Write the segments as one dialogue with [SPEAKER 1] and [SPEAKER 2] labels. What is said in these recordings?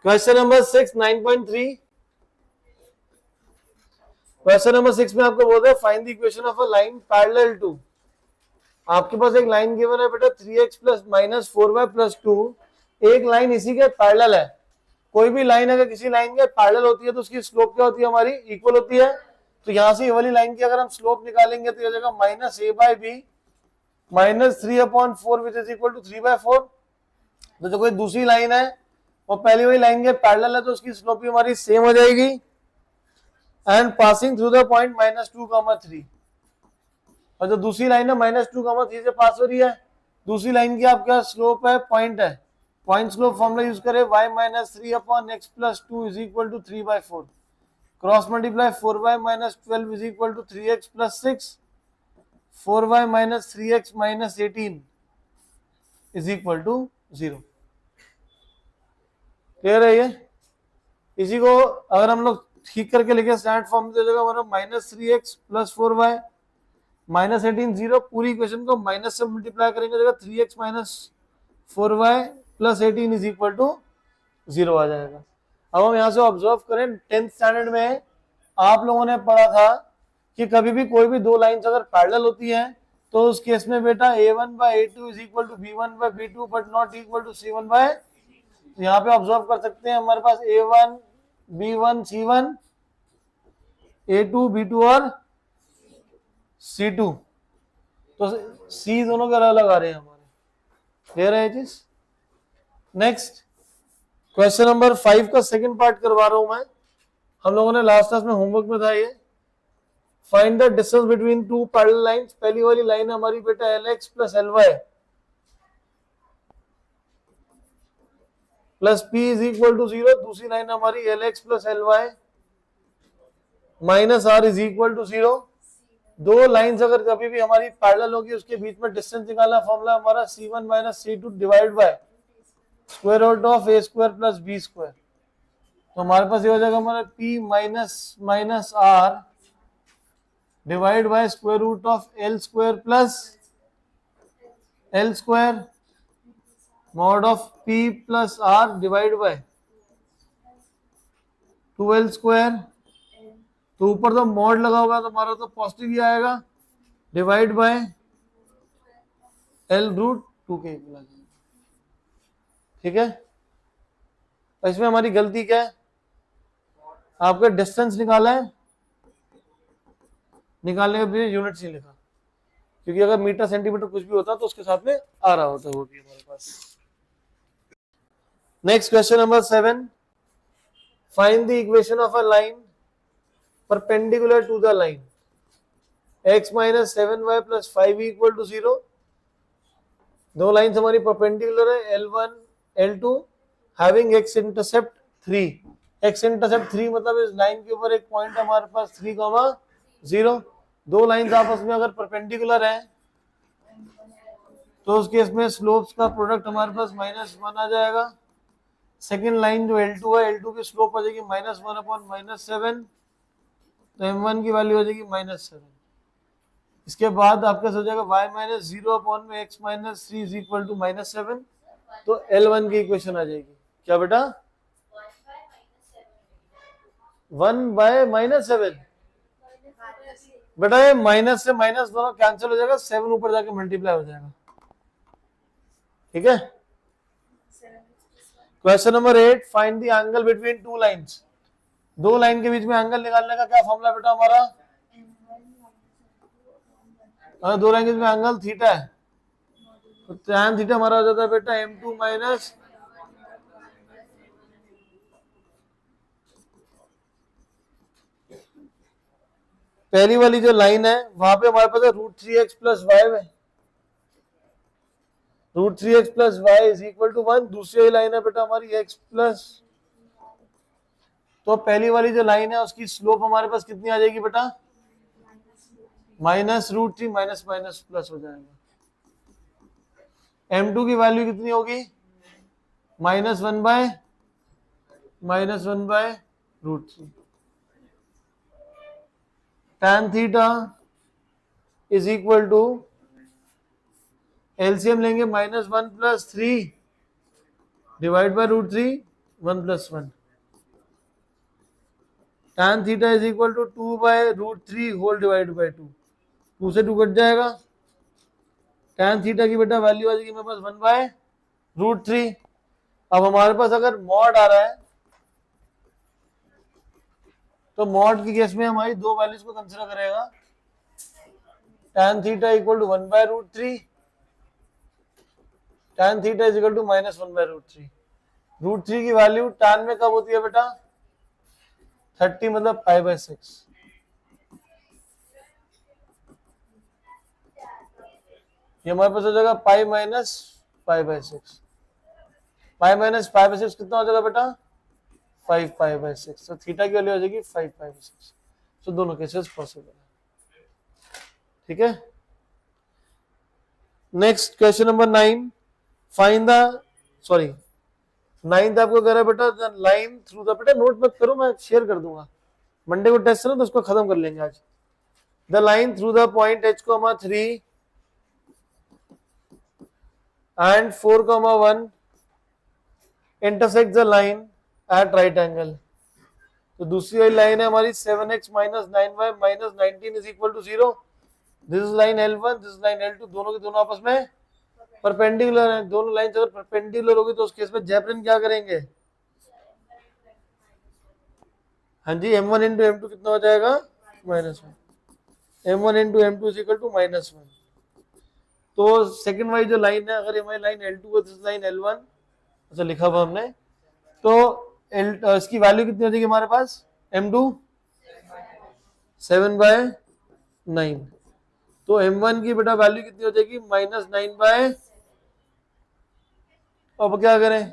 [SPEAKER 1] Question number 6 9.3। Question number 6 में आपको बोल रहा है find the equation of a line parallel to. आपके पास एक लाइन गिवन है बेटा 3x plus minus 4y plus 2। एक लाइन इसी के पैरेलल है। कोई भी लाइन अगर किसी लाइन के पैरेलल होती है तो उसकी स्लोप क्या होती है, हमारी इक्वल होती है। तो यहां से ये वाली लाइन की अगर हम स्लोप निकालेंगे तो ये जगह minus A by B minus 3/4 which is equal to 3/4। तो जो कोई दूसरी लाइन है वो पहली वाली लाइन के पैरेलल है तो उसकी स्लोप भी हमारी सेम हो जाएगी। And passing through the point -2, 3। और जो दूसरी लाइन है -2, 3 से पास हो रही है। दूसरी लाइन की आपका स्लोप है, पॉइंट है। पॉइंट स्लोप फॉर्मूला यूज करें y - 3/x + 2 is equal to 3/4। Cross multiply 4y - 12 is equal to 3x + 6। 4y - 3x - 18 is equal to 0। Clear है ये? इसी को अगर हम लोग ठीक करके लिखे स्टैंडर्ड फॉर्म में तो जगह हमारा -3x + 4y -18 0। पूरी इक्वेशन को माइनस से मल्टीप्लाई करेंगे जगह 3x - 4y + 18 is equal to 0 आ जाएगा। अब हम यहाँ से ऑब्जर्व करें 10th स्टैंडर्ड में आप लोगों ने पढ़ा था कि कभी भी कोई भी दो लाइंस अगर पैरेलल होती हैं तो उस केस में बेटा a1/a2 is equal to b1/b2 but not equal to c1/। यहाँ पे ऑब्जर्व कर सकते हैं हमारे पास a1 b1 c1 a2 b2 और c2। तो c दोनों के अलग अलग आ रहे हैं हमारे। क्लियर है ये चीज? नेक्स्ट क्वेश्चन नंबर 5 का सेकंड पार्ट करवा रहा हूं मैं। हम लोगों ने लास्ट क्लास में होमवर्क में था ये find the distance between two parallel lines. पहली वाली लाइन हमारी बेटा LX + LY plus P is equal to 0। दूसरी लाइन हमारी LX + LY minus R is equal to 0। दो लाइंस अगर कभी भी हमारी पैरेलल होगी उसके बीच में डिस्टेंस निकालना फॉर्मूला हमारा C1 - C2 divide by square root of a² + b²। तो हमारे पास ये हो जाएगा हमारा P minus R divide by square root of L² plus L² mod of P plus R divide by 2L²। तो ऊपर तो मॉड लगा होगा तो हमारा तो पॉजिटिव ही आएगा डिवाइड बाय L√2 के। ठीक है? इसमें हमारी गलती क्या है? आपका डिस्टेंस निकाला है, निकालने के लिए यूनिट्स नहीं लिखा, क्योंकि अगर मीटर सेंटीमीटर कुछ भी होता तो उसके साथ में आ रहा होता वो भी हमारे पास। Next question number 7 find the equation of a line perpendicular to the line x - 7y + 5 = 0। दो लाइंस हमारी परपेंडिकुलर है L1 L2 having x intercept 3। x intercept 3 मतलब इस लाइन के ऊपर एक पॉइंट है हमारे पास 3,0। दो लाइंस आपस में अगर परपेंडिकुलर है तो उस केस में स्लोप्स का प्रोडक्ट हमारे पास -1 आ जाएगा। सेकेंड लाइन जो L2 है L2 की स्लोप हो जाएगी -1/-7। तो m1 की वैल्यू हो जाएगी -7। इसके बाद आपका हो जाएगा y - 0/x - 3 is equal to -7। तो L1 की इक्वेशन आ जाएगी क्या बेटा? 1/-7 बेटा ये माइनस से माइनस दोनों कैंसिल हो जाएगा, 7 ऊपर जाके मल्टीप्लाई हो जाएगा। ठीक है? Question number 8 find the angle between two lines. दो लाइन के बीच में एंगल निकालने का क्या फॉर्मूला बेटा हमारा? अगर दो लाइन के बीच में एंगल थीटा है तो tan थीटा हमारा हो जाता है बेटा m2 माइनस पहली वाली जो लाइन है वहां पे हमारे पास है √3x + y है। √3x + y is equal to 1। दूसरी लाइन है बेटा हमारी x प्लस। तो पहली वाली जो लाइन है उसकी स्लोप हमारे पास कितनी आ जाएगी बेटा? -√3 माइनस माइनस प्लस हो जाएगा। m2 की वैल्यू कितनी होगी? -1/√3। tan theta is equal to LCM लेंगे -1 + 3 divide by √3 1+1 tan theta is equal to 2/√3 whole divide by 2 से 2 कट जाएगा। tan थीटा की बेटा वैल्यू आ जाएगी मेरे पास 1/√3। अब हमारे पास अगर मॉड आ रहा है तो मॉड के केस में हमारी दो वैल्यूज को कंसीडर करेगा। tan theta equal to 1/√3, tan theta is equal to -1/√3। √3 की वैल्यू tan में कब होती है बेटा? 30 मतलब π/6। ये हमारे पास हो जाएगा पाई माइनस π/6। पाई माइनस π/6 कितना हो जाएगा बेटा? 5 π/6। तो थीटा की वैल्यू हो जाएगी 5 π/6। तो दोनों केसेस पॉसिबल है। ठीक है। Next question number 9, find the sorry 9th आपको कह रहा है बेटा द लाइन थ्रू द, बेटा नोट मत करो, मैं शेयर कर दूंगा, मंडे को टेस्ट है ना तो उसको खत्म कर लेंगे आज। The line through the point h,3 and 4,1 intersect the line at right angle। तो दूसरी वाली लाइन है हमारी 7x minus 9y minus 19 is equal to 0। This is line L1, this is line L2, दोनों के दोनों आपस में परपेंडिकुलर है। दोनों लाइन अगर परपेंडिकुलर होगी तो उस केस में जैपलिन क्या करेंगे? हाँ जी, m1 इंटू m2 कितना हो जाएगा? -1। m1 into m2 is equal to -1। तो सेकंड वाली जो लाइन है, अगर हमारी लाइन L2 है, दिस लाइन L1, अच्छा लिखा हुआ हमने, तो इसकी वैल्यू कितनी हो जाएगी हमारे पास? m2 7/9। तो m1 की बेटा वैल्यू कितनी हो जाएगी? -9/। अब क्या करें?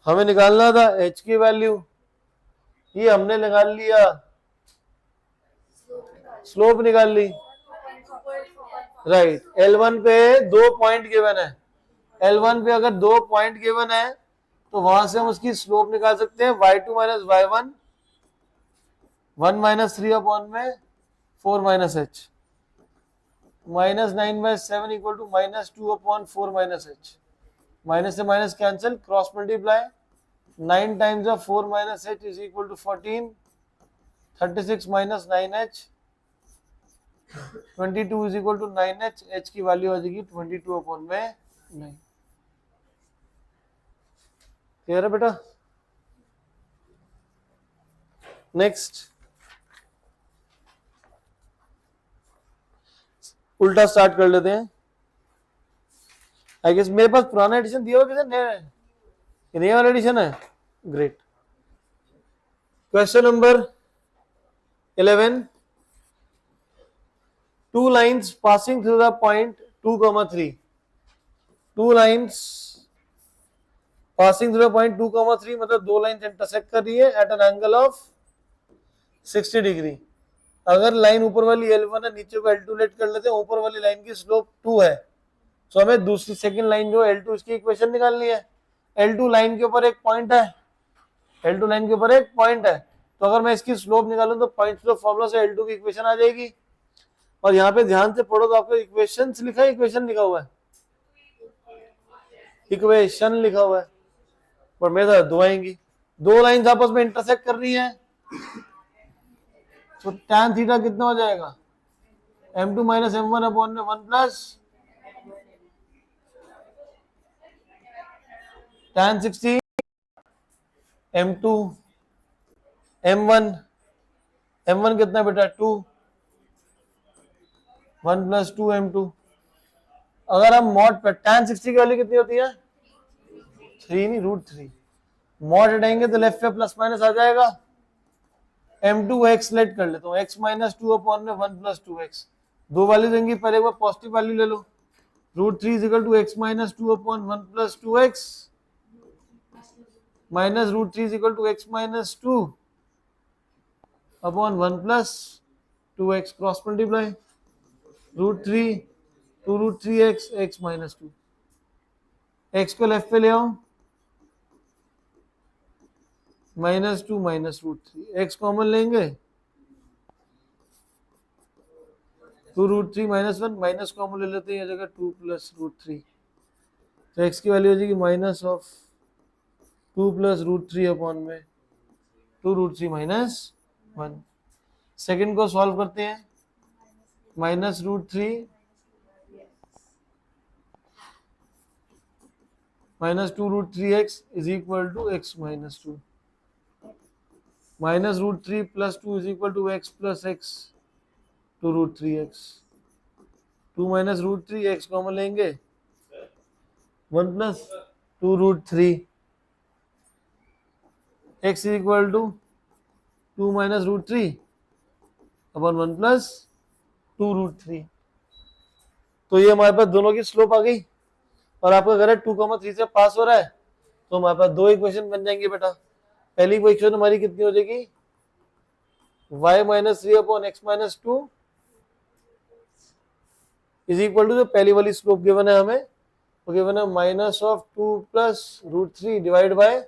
[SPEAKER 1] हमें निकालना था h की वैल्यू, ये हमने निकाल लिया, स्लोप निकाल ली। राइट, L1 पे 2 पॉइंट गिवन है। L1 पे अगर 2 पॉइंट गिवन है तो वहां से हम उसकी स्लोप निकाल सकते हैं y2 माइनस y1, 1 - 3 अपॉन में 4 - h, -9/7 equal to -2 upon 4 - h। Minus से minus cancel, cross multiply, 9 times of 4 - h is equal to 14, 36 - 9h, 22 is equal to 9h। h की वैल्यू आ जाएगी 22 अपॉन में 9। क्लियर है बेटा? नेक्स्ट उल्टा स्टार्ट कर लेते हैं। आई गेस मेरे पास पुराना एडिशन दिया हुआ नया वाला एडिशन है। Great. Question number 11, two lines passing through the point 2,3। Two lines passing through the point 2,3 मतलब दो लाइन इंटरसेक्ट कर रही है at an angle of 60 degree. अगर लाइन ऊपर वाली L1 है, नीचे को L2 लेट कर लेते हैं, ऊपर वाली लाइन की स्लोप 2 है, तो हमें दूसरी सेकंड लाइन जो L2 इसकी इक्वेशन निकालनी है। L2 लाइन के ऊपर एक पॉइंट है, L2 लाइन के ऊपर एक पॉइंट है, तो अगर मैं इसकी स्लोप निकालूं तो पॉइंट स्लोप फॉर्मूला से L2 की इक्वेशन आ जाएगी। और यहाँ पे ध्यान से पढ़ो तो आपको इक्वेशन लिखा है, इक्वेशन लिखा हुआ है, इक्वेशन लिखा हुआ है, पर मेरे साथ दो आएंगी, दो लाइन आपस में इंटरसेक्ट कर रही है, तो tan थीटा कितना हो जाएगा? m2 माइनस m1 अपॉन में 1 plus tan 60 m2 m1, m1 कितना बेटा? 2, 1 + 2 m2। अगर हम मॉड पर tan 60 की वैल्यू कितनी होती है? 3 नहीं, √3। मॉड हटाएंगे तो लेफ्ट पे प्लस माइनस आ जाएगा। m2 x लेट कर लेता हूँ, x - 2 अपॉन में 1 + 2x। दो वैल्यू देंगी, पहले एक बार पॉजिटिव वैल्यू ले लो, √3 is equal to x - 2 upon 1 + 2x minus √3 is equal to x - 2 upon 1 + 2x, cross multiply, √3 2 √3x, x - 2, x को लेफ्ट पे ले आओ, -2 - √3, x कॉमन लेंगे, 2 √3 - 1 कॉमन ले लेते हैं, जगह 2 + √3, तो x की वैल्यू हो जाएगी -2 2 प्लस रूट 3 अपॉन में 2 रूट 3 माइनस 1। सेकेंड को सॉल्व करते हैं, minus root 3 minus 2 root 3x is equal to x minus 2, minus root 3 plus 2 is equal to x plus x 2 root 3x, 2 minus root 3 x common लेंगे 1 plus 2 root 3 x is equal to 2 minus root 3 upon 1 plus 2 root 3। तो ये हमारे पास दोनों की slope आ गई और आपका अगर 2,3 से पास हो रहा है तो हमारे पास दो इक्वेशन बन जाएंगे बेटा। पहली इक्वेशन हमारी कितनी हो जाएगी, y minus 3 upon x minus 2 is equal to जो पहली वाली स्लोप गिवन है हमें, वो गिवन है minus of 2 plus root 3 divide by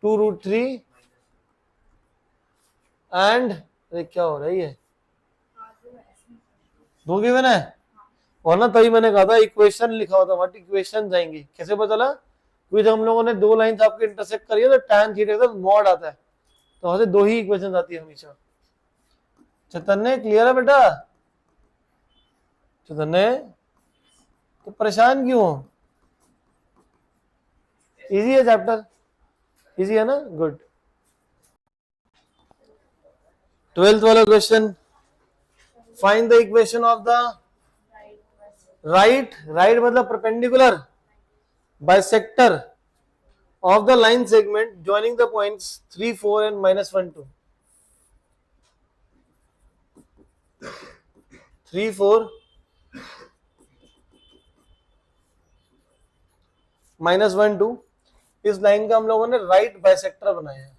[SPEAKER 1] 2 root 3 and क्या हो रहा है ये, दो गिवन है। और ना तभी मैंने कहा था इक्वेशन लिखा होता, व्हाट इक्वेशन जाएंगी, कैसे पता चला, क्योंकि जब हम लोगों ने दो लाइंस आपके इंटरसेक्ट करी है तो tan थीटा का मॉड आता है, तो वहां से दो ही इक्वेशन आती है हमेशा। चैतन्य क्लियर है बेटा, चैतन्य तो परेशान क्यों हो, इजी है चैप्टर, इजी है ना, गुड। 12th वाला question, find the equation of the right मतलब perpendicular bisector of the line segment joining the points 3, 4 and minus 1, 2. 3, 4 minus 1, 2 इस लाइन का हम लोगों ने राइट बाइसेक्टर बनाया है।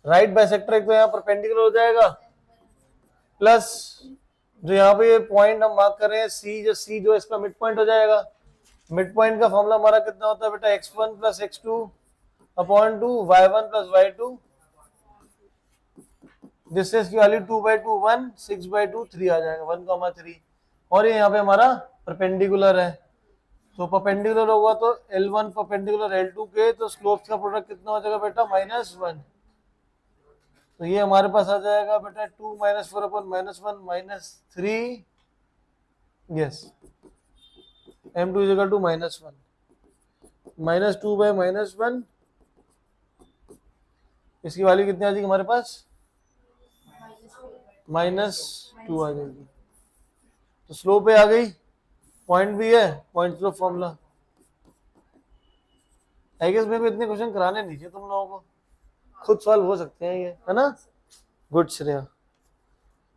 [SPEAKER 1] राइट बाइसेक्टर एक तो यहाँ परपेंडिकुलर हो जाएगा, प्लस जो यहाँ पे ये पॉइंट हम मार्क कर रहे हैं सी जो इसका मिड पॉइंट हो जाएगा। मिड पॉइंट का फॉर्मूला हमारा कितना होता है बेटा, x1 plus x2 upon 2 y1 plus y2, distance की वैल्यू 2/2 1, 6/2 3 आ जाएगा, 1,3। और ये यहाँ पे हमारा परपेंडिकुलर है, तो परपेंडिकुलर होगा तो L1 परपेंडिकुलर L2 के, तो स्लोप्स का प्रोडक्ट कितना हो जाएगा बेटा, -1। तो ये हमारे पास आ जाएगा बेटा 2 - 4 upon -1 -3, yes m2 is equal to -1 -2 by -1, इसकी वैल्यू कितनी आ जाएगी हमारे पास, -2 आ जाएगी। तो स्लोप पे आ गई, पॉइंट भी है, point slope formula. I guess मेरे को इतने क्वेश्चन कराने नहीं चाहिए तुम लोगों को, खुद सॉल्व हो सकते हैं ये, है ना। गुड श्रेया,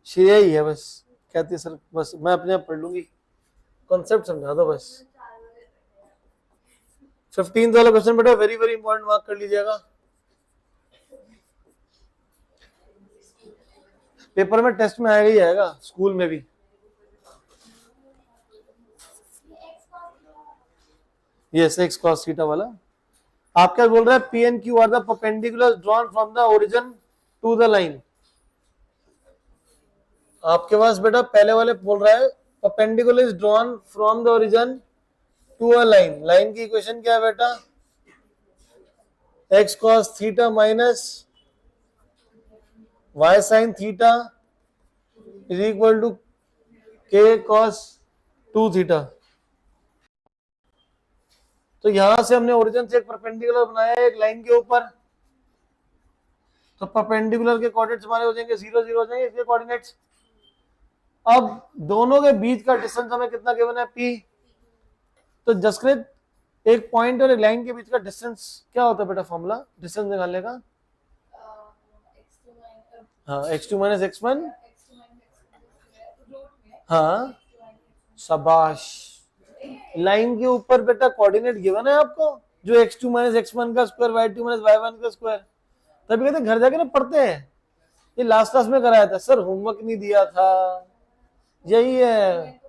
[SPEAKER 1] श्रेया ही है बस, कहती है सर बस मैं अपने आप पढ़ लूंगी, कॉन्सेप्ट समझा दो बस। 15th वाला क्वेश्चन बेटा वेरी वेरी इंपॉर्टेंट, मार्क कर लीजिएगा, पेपर में टेस्ट में आएगा ही आएगा, स्कूल में भी। यस x cos थीटा वाला। आप क्या बोल रहे हैं, P and Q are the perpendicular drawn from the origin to the line. आपके पास बेटा पहले वाले बोल रहा है perpendicular is drawn from the origin to a line. Line की इक्वेशन क्या है बेटा, x cos थीटा माइनस y sin थीटा is equal to k cos 2 थीटा। तो यहां से हमने ओरिजिन से एक परपेंडिकुलर बनाया है एक लाइन के ऊपर, तो परपेंडिकुलर के कोऑर्डिनेट्स हमारे हो जाएंगे 0 0 हो जाएंगे इसके कोऑर्डिनेट्स। अब दोनों के बीच का डिस्टेंस हमें कितना गिवन है, p। तो जसकृत एक पॉइंट और एक लाइन के बीच का डिस्टेंस क्या होता है बेटा, फॉर्मूला डिस्टेंस निकालने का, हाँ x2 - x1, हाँ शाबाश। लाइन के ऊपर बेटा कोऑर्डिनेट गिवन है आपको, जो x2 - x1 का स्क्वायर, y2 - y1 का स्क्वायर। तभी कहते हैं घर जाके ना पढ़ते हैं, ये लास्ट क्लास में कराया था सर, होमवर्क नहीं दिया था, यही है।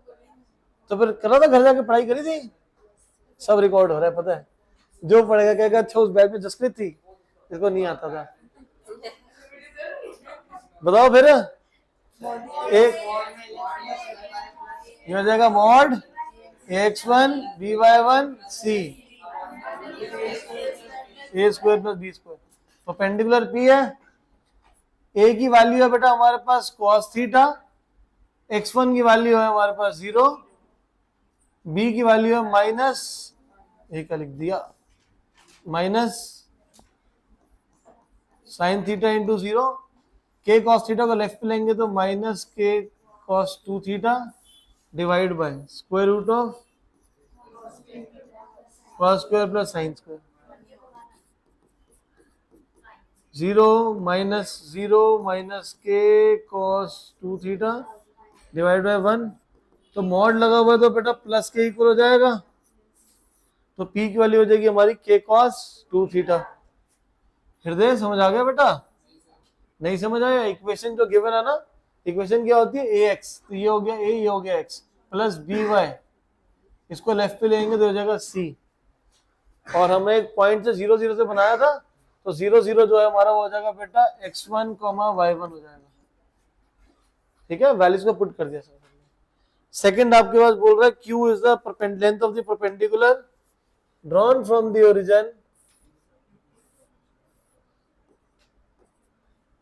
[SPEAKER 1] तो फिर करा था, घर जाके पढ़ाई करी थी, सब रिकॉर्ड हो रहा है, पता है। जो पढ़ेगा कहेगा अच्छा उस बैच में जसकृत थी, इसको नहीं आता था। बताओ फिर, एक ये हो जाएगा mod ax1 by1 c a square plus B square. Perpendicular p है, a की वैल्यू है बेटा हमारे पास cos थीटा, x1 की वैल्यू है हमारे पास 0, b की वैल्यू है माइनस, ए का लिख दिया, माइनस साइन थीटा इंटू 0, के कॉस थीटा को लेफ्ट पे लेंगे तो minus K cos 2 theta divide by square root of cos square plus sine square. 0 minus K cos 2 theta divide by 1, तो मॉड लगा हुआ है तो बेटा प्लस के इक्वल हो जाएगा, तो p की वैल्यू हो जाएगी हमारी के कॉस 2 थीटा। हृदय समझ आ गया बेटा? नहीं समझ आया? इक्वेशन जो गिवन है ना, इक्वेशन क्या होती है ax, तो ये हो गया a, ये हो गया x प्लस by, इसको लेफ्ट पे लेंगे तो हो जाएगा c, और हमने एक पॉइंट से 0 0 से बनाया था, तो 0 0 जो है हमारा वो हो जाएगा बेटा x1, y1 हो जाएगा। ठीक है, वैल्यूज को पुट कर दिया सर। सेकंड आपके पास बोल रहा है q is the length of the perpendicular drawn from the origin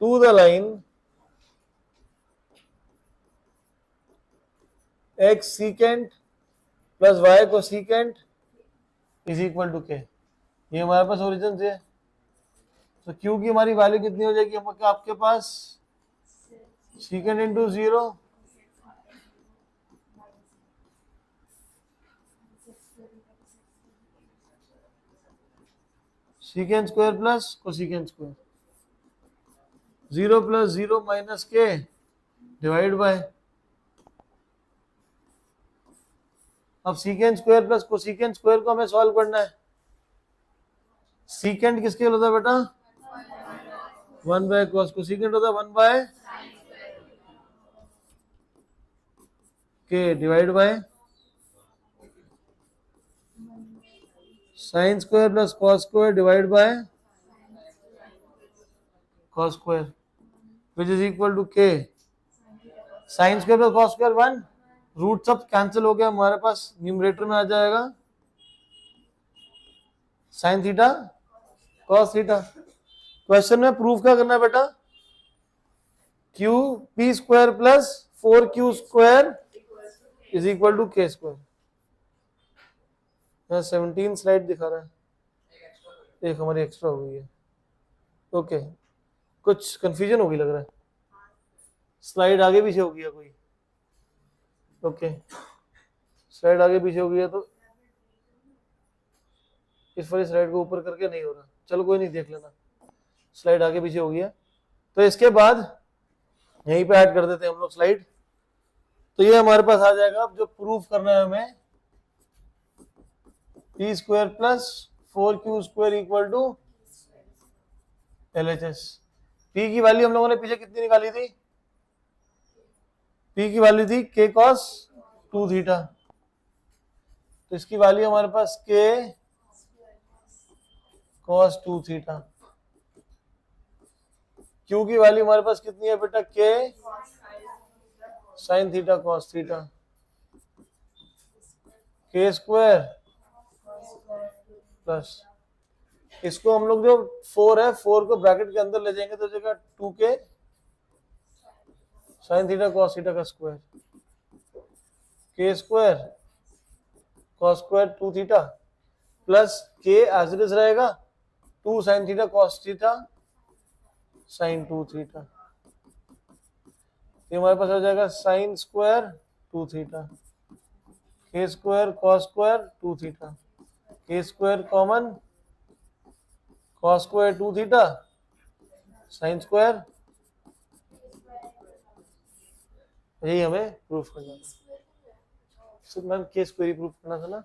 [SPEAKER 1] to the line x secant plus y cosecant is equal to k। ये हमारे पास ओरिजिन से है, तो q की हमारी वैल्यू कितनी हो जाएगी आपके पास, secant into 0 secant square plus cosecant square, 0 plus 0 minus के डिवाइड बाय, अब secant square plus cosecant square को हमें सॉल्व करना है। सीकेंट किसके होता है बेटा, 1 बाय कॉस, कोसिकेंट होता है 1 by k divide by sine square plus cos square divide by cos square which is equal to k. Sine square plus cos square 1, root सब कैंसिल हो गया, हमारे पास न्यूमरेटर में आ जाएगा sine theta cos theta. Question में proof क्या करना है बेटा, q p square plus 4q square is equal to k square. 17 slide दिखा रहा है, एक हमारी एक्स्ट्रा हो गई है। ओके, कुछ कंफ्यूजन होगी लग रहा है, स्लाइड आगे पीछे हो गया कोई। ओके, स्लाइड आगे पीछे हो गया तो इस वाली स्लाइड को ऊपर करके नहीं हो रहा, चलो कोई नहीं, देख लेना, स्लाइड आगे पीछे हो गया। तो इसके बाद यहीं पे ऐड कर देते हैं हम लोग स्लाइड, तो ये हमारे पास आ जाएगा। अब जो प्रूफ करना है हमें, P square plus 4q square equal to LHS। P की वैल्यू हम लोगों ने पीछे कितनी निकाली थी, पी की वैल्यू थी के कॉस 2 थीटा, तो इसकी वैल्यू हमारे पास के कॉस 2 थीटा। क्यू की वैल्यू हमारे पास कितनी है बेटा, के साइन थीटा कॉस थीटा, के स्क्वायर प्लस, इसको हम लोग जो 4 है 4 को ब्रैकेट के अंदर ले जाएंगे तो जगह 2k sine theta cos theta का स्क्वायर, के square cos square 2 theta plus के एज इट इज रहेगा 2 sine theta cos theta sine 2 theta. ये हमारे पास हो जाएगा साइन स्क्वायर 2 थीटा, के स्क्वायर कॉस स्क्वायर 2 थीटा, के square common cos square 2 theta sine square, यही हमें प्रूफ करना है। सिर्फ मैम के स्क्वायर प्रूफ करना था ना,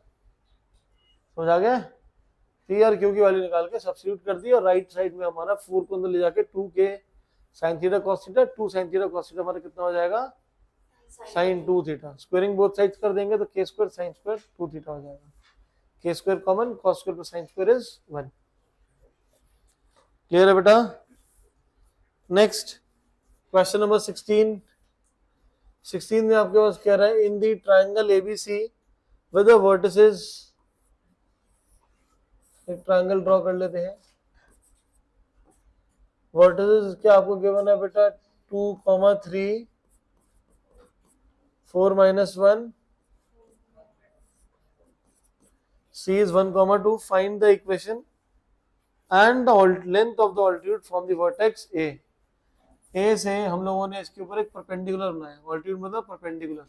[SPEAKER 1] समझ आ गया। पी और क्यू की वैल्यू निकाल के सब्स्टिट्यूट कर दी, और राइट साइड में हमारा 4 को अंदर ले जाके 2k sine theta cos theta 2 sine theta cos theta हमारा कितना हो जाएगा, sine 2 theta. Squaring both sides कर देंगे तो के स्क्वायर साइन स्क्वायर 2 थीटा हो जाएगा, के square common cos square plus sine square is 1। Clear है बेटा? नेक्स्ट क्वेश्चन नंबर 16 में आपके पास कह रहा है, in the triangle ABC with the vertices, एक ट्रायंगल ड्रॉ कर लेते हैं। वर्टिसेस क्या आपको गिवन है बेटा, 2, 3, 4, -1, C is 1, 2. Find the equation and the length of the altitude from the vertex A. A से हम लोगों ने इसके ऊपर एक परपेंडिकुलर बनाया, ऑल्टीट्यूड मतलब परपेंडिकुलर।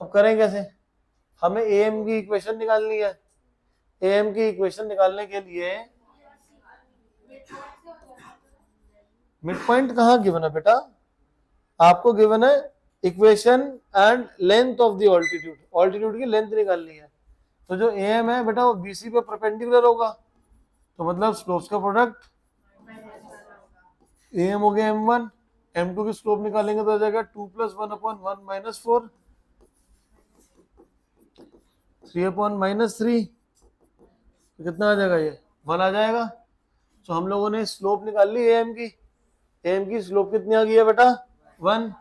[SPEAKER 1] अब करें कैसे, हमें AM की इक्वेशन निकालनी है। AM की इक्वेशन निकालने के लिए मिड पॉइंट कहाँ गिवन है बेटा, आपको गिवन है equation and length of the altitude, altitude की लेंथ निकालनी है। तो जो AM है बेटा वो BC पे परपेंडिकुलर होगा, तो मतलब स्लोप्स का प्रोडक्ट AM हो गया M1, M2 की स्लोप निकालेंगे तो आ जाएगा 2 + 1/1 - 4, 3/-3, कितना आ जाएगा, ये 1 आ जाएगा। तो हम लोगों ने स्लोप निकाल ली AM की, AM की स्लोप कितनी आ गई है बेटा 1।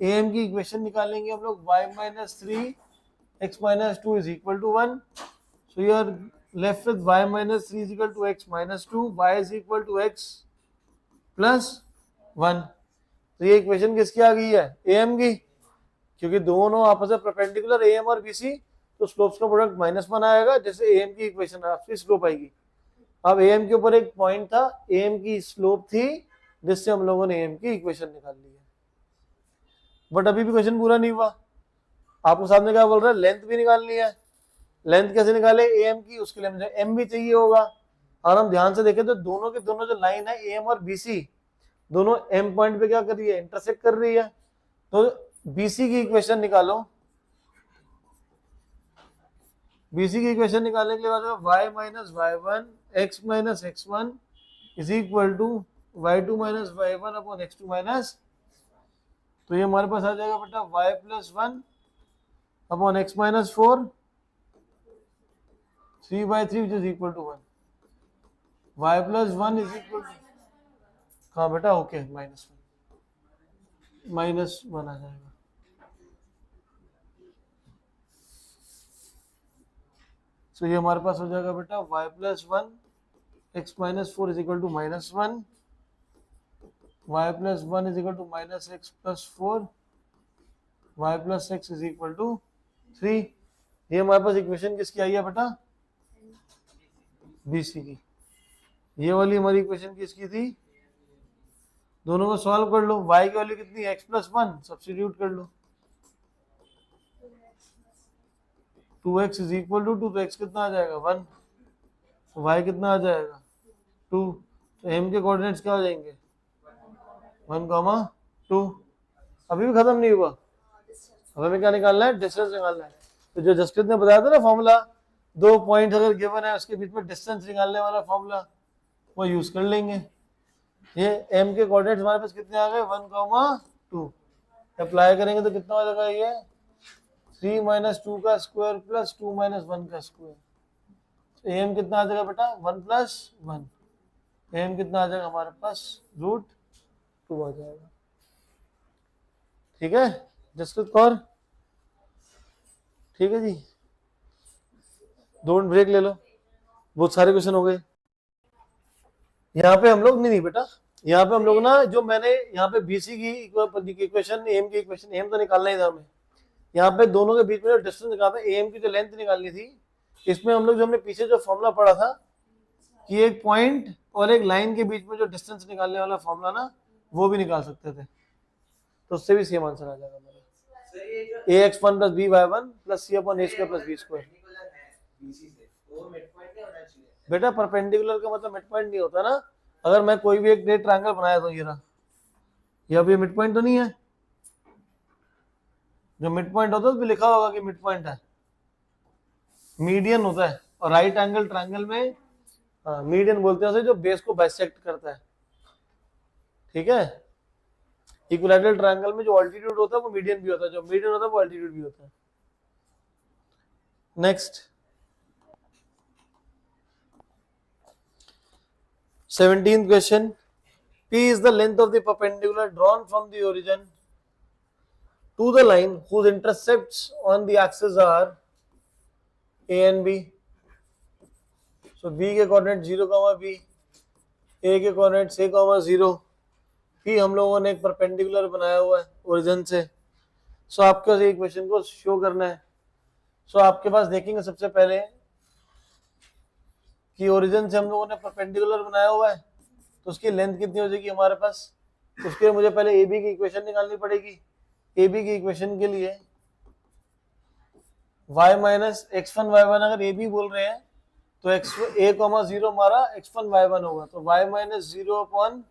[SPEAKER 1] AM की इक्वेशन निकालेंगे हम लोग, y - 3 x - 2 is equal to 1. So you are left with y - 3 is equal to x - 2, y is equal to x plus 1. तो ये इक्वेशन किसकी आ गई है, AM की, क्योंकि दोनों आपस में परपेंडिकुलर AM और BC, तो स्लोप्स का प्रोडक्ट -1 आएगा, जैसे AM की इक्वेशन आपकी स्लोप आएगी। अब AM के ऊपर एक पॉइंट था, AM की स्लोप थी, जिससे हम लोगों ने AM की इक्वेशन निकाल ली है। बट अभी भी क्वेश्चन पूरा नहीं हुआ, आपको सामने क्या बोल रहा है, लेंथ भी निकालनी है। लेंथ कैसे निकाले AM की, उसके लिए मुझे M भी चाहिए होगा। और हम ध्यान से देखें तो दोनों के दोनों जो लाइन है AM और BC, दोनों M पॉइंट पे क्या कर रही है, इंटरसेक्ट कर रही है। तो BC की इक्वेशन निकालो, BC की इक्वेशन निकालने के लिए y - y1 x - x1 is equal to y2 - y1 upon x2 minus, तो ये हमारे पास आ जाएगा बेटा y + 1 upon x - 4, 3/3 which is equal to 1, y + 1 is equal to, हाँ बेटा ओके, -1 आ जाएगा। तो ये हमारे पास हो जाएगा बेटा y + 1 x - 4 is equal to -1, y + 1 is equal to -x + 4, y + x is equal to 3। ये हमारे पास इक्वेशन किसकी आई है बेटा, BC की। ये वाली हमारी इक्वेशन किसकी थी, दोनों को सॉल्व कर लो, y की वैल्यू कितनी है, x + 1, सब्स्टिट्यूट कर लो, 2x is equal to 2, तो x कितना आ जाएगा 1, तो y कितना आ जाएगा 2, तो m के कोऑर्डिनेट्स क्या हो जाएंगे 1, 2। अभी भी खत्म नहीं हुआ, अब हमें क्या निकालना है, डिस्टेंस निकालना है। तो जो जसप्रीत ने बताया था ना फॉर्मूला, 2 पॉइंट अगर गिवन है उसके बीच में डिस्टेंस निकालने वाला फॉर्मूला, वो यूज कर लेंगे। ये m के कोऑर्डिनेट्स हमारे पास कितने आ गए 1, 2, अप्लाई करेंगे तो कितना हो जाएगा, ये 3 - 2 का स्क्वायर प्लस 2 - 1 का स्क्वायर। तो am कितना आ जाएगा बेटा 1 + 1, am कितना आ जाएगा हमारे पास √2 आ जाएगा। ठीक है जसप्रीत कौर, ठीक है जी, 2 मिनट ब्रेक ले लो, बहुत सारे क्वेश्चन हो गए। यहाँ पे हम लोग नहीं बेटा, यहाँ पे हम लोग ना, जो मैंने यहाँ पे BC की इक्वेशन, AM की इक्वेशन, AM तो निकालना ही था हमें, यहाँ पे दोनों के बीच में जो डिस्टेंस निकालना है, AM की जो लेंथ निकालनी थी, इसमें हम लोग जो हमने पीछे जो फॉर्मूला पढ़ा था कि एक पॉइंट और एक लाइन के बीच में जो डिस्टेंस निकालने वाला फॉर्मूला ना, वो भी निकाल सकते थे, तो उससे भी सेम आंसर आ जाएगा मेरा, ax1 + by1 + c/a² + b²। बेटा परपेंडिकुलर का मतलब मिड पॉइंट नहीं होता ना, अगर मैं कोई भी एक ग्रेट ट्रायंगल बनाया तो ये रहा, ये अभी मिड पॉइंट तो नहीं है, जो मिड पॉइंट होता है तो लिखा होगा कि मिड पॉइंट है, मीडियन होता है, और राइट एंगल ट्रायंगल में मीडियन बोलते हैं उसे, जो बेस को बाइसेक्ट करता है। ठीक है, इक्विलैटरल ट्रायंगल में जो ऑल्टीट्यूड होता है वो मीडियन भी होता है, जो मीडियन होता है वो ऑल्टीट्यूड भी होता है। Next 17th question, P is the length of the perpendicular drawn from the origin to the line whose intercepts on the axis are A and B. So B के कोऑर्डिनेट 0, बी, A के coordinate ए, 0। P हम लोगों ने एक perpendicular बनाया हुआ है ओरिजिन से। सो आपको इस इक्वेशन को शो करना है। सो आपके पास देखेंगे सबसे पहले कि ओरिजिन से हम लोगों ने परपेंडिकुलर बनाया हुआ है, तो उसकी लेंथ कितनी हो जाएगी हमारे पास। उसके लिए मुझे पहले ए बी की इक्वेशन निकालनी पड़ेगी। ए बी की इक्वेशन के लिए y माइनस x1 y1 अगर ए बी बोल रहे हैं तो x a, 0 हमारा x1 y1 होगा, तो y minus 0 upon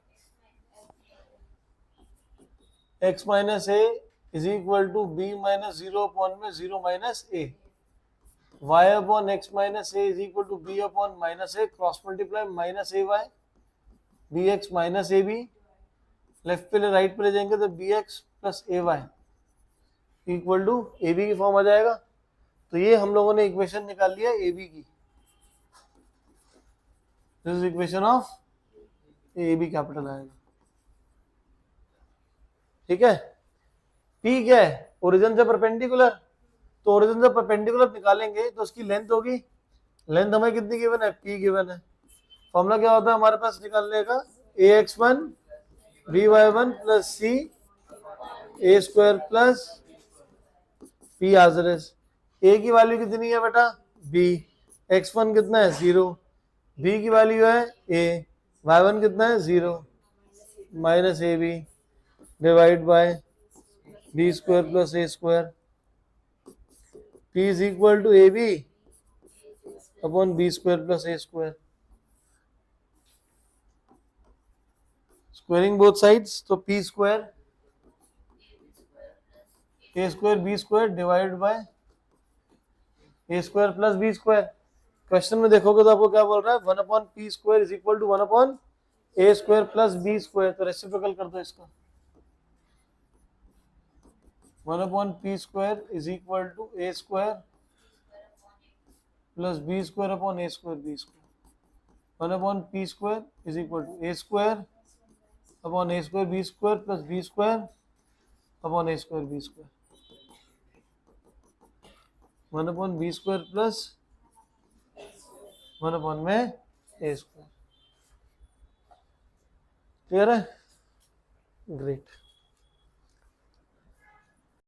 [SPEAKER 1] x minus A is equal to B minus 0 upon में 0 minus A. y upon x minus A is equal to b upon minus A, cross multiply minus A Y B X minus A B. Left पे right पे ले जाएंगे तो B X plus A Y equal to A B की form आ जाएगा। तो ये हम लोगों ने इक्वेशन निकाल लिया ए बी की। This is equation of A B capital आएगा। ठीक है। पी क्या है, ओरिजिन से परपेंडिकुलर, तो ओरिजिन से परपेंडिकुलर निकालेंगे तो उसकी लेंथ होगी, लेंथ हमें कितनी गिवन है, पी गिवन है। फॉर्मूला क्या होता है हमारे पास निकालने का, A X one B Y one plus C A square plus P आजरस। ए की वैल्यू कितनी है बेटा, बी, एक्स वन कितना है 0, बी की वैल्यू है ए, वाई वन कितना है 0 minus A B divide by B square plus A square. P is equal to A B upon B square plus A square. Squaring both sides, तो P square A square B square divide by A square plus B square. Question में देखोगे तो आपको क्या बोल रहा है, 1 upon P square is equal to 1 upon A square plus B square. तो रेसिप्रोकल कर दो इसका, 1 upon P square is equal to A square plus B square upon A square B square. 1 upon P square is equal to A square upon A square B square plus B square upon A square B square. 1 upon B square plus 1 upon में A square. Clear है, great.